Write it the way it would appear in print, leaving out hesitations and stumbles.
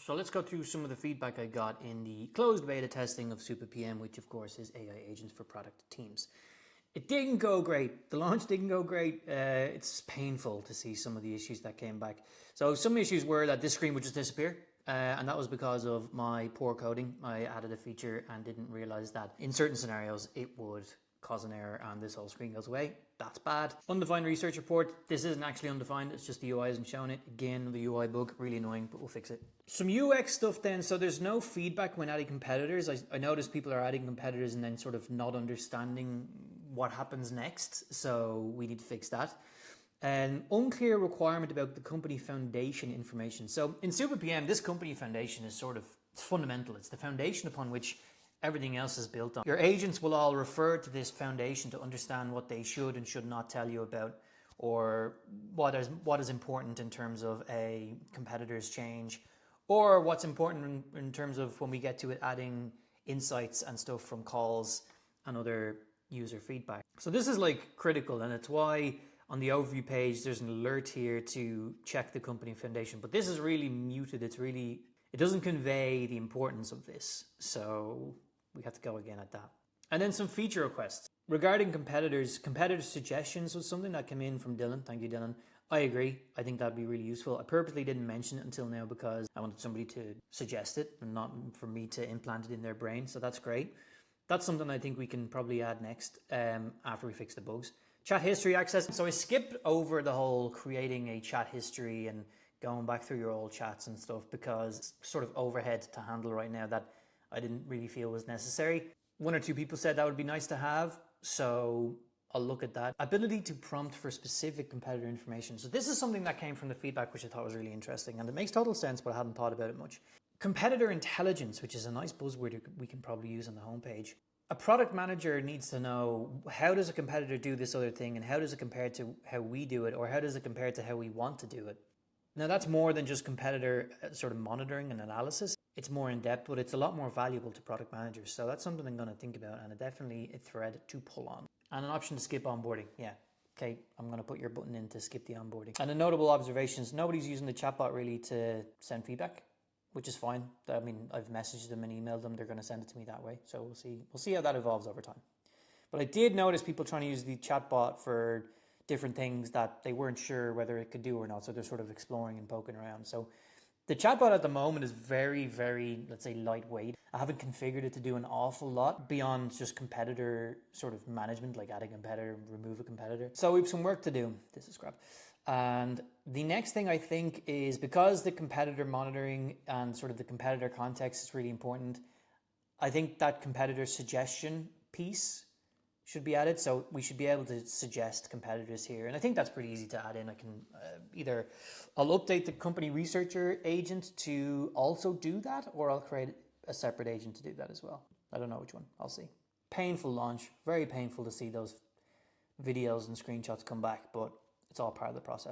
So let's go through some of the feedback I got in the closed beta testing of SupaPM, which of course is AI agents for product teams. It didn't go great. The launch didn't go great. It's painful to see some of the issues that came back. So some issues were that this screen would just disappear. And that was because of my poor coding. I added a feature and didn't realize that in certain scenarios it would cause an error and this whole screen goes away. That's bad. Undefined research report. This isn't actually undefined. It's just the UI isn't showing it. Again, the UI bug, really annoying, but we'll fix it. Some UX stuff then. So there's no feedback when adding competitors. I noticed people are adding competitors and then sort of not understanding what happens next. So we need to fix that. An unclear requirement about the company foundation information. So in SupaPM, this company foundation is sort of, it's fundamental. It's the foundation upon which everything else is built on. Your agents will all refer to this foundation to understand what they should and should not tell you about, or what is important in terms of a competitor's change, or what's important in terms of when we get to it, adding insights and stuff from calls and other user feedback. So this is like critical, and it's why on the overview page there's an alert here to check the company foundation. But this is really muted. It doesn't convey the importance of this. So we have to go again at that. And then some feature requests. Regarding competitor suggestions was something that came in from Dylan. Thank you, Dylan. I agree. I think that'd be really useful. I purposely didn't mention it until now because I wanted somebody to suggest it and not for me to implant it in their brain. So that's great. That's something I think we can probably add next after we fix the bugs. Chat history access. So I skipped over the whole creating a chat history and going back through your old chats and stuff because it's sort of overhead to handle right now that I didn't really feel was necessary. One or two people said that would be nice to have, so I'll look at that. Ability to prompt for specific competitor information. So this is something that came from the feedback, which I thought was really interesting, and it makes total sense, but I hadn't thought about it much. Competitor intelligence, which is a nice buzzword we can probably use on the homepage. A product manager needs to know, how does a competitor do this other thing, and how does it compare to how we do it, or how does it compare to how we want to do it? Now that's more than just competitor sort of monitoring and analysis. It's more in depth, but it's a lot more valuable to product managers. So that's something I'm going to think about, and definitely a thread to pull on. And an option to skip onboarding. Yeah. Okay, I'm going to put your button in to skip the onboarding. And the notable observations, nobody's using the chatbot really to send feedback, which is fine. I mean, I've messaged them and emailed them. They're going to send it to me that way. So we'll see how that evolves over time. But I did notice people trying to use the chatbot for different things that they weren't sure whether it could do or not. So they're sort of exploring and poking around. So the chatbot at the moment is very, very, let's say, lightweight. I haven't configured it to do an awful lot beyond just competitor sort of management, like add a competitor, remove a competitor. So we have some work to do. This is crap. And the next thing I think is, because the competitor monitoring and sort of the competitor context is really important, I think that competitor suggestion piece should be added. So we should be able to suggest competitors here. And I think that's pretty easy to add in. I can I'll update the company researcher agent to also do that, or I'll create a separate agent to do that as well. I don't know which one. I'll see. Painful launch. Very painful to see those videos and screenshots come back, but it's all part of the process.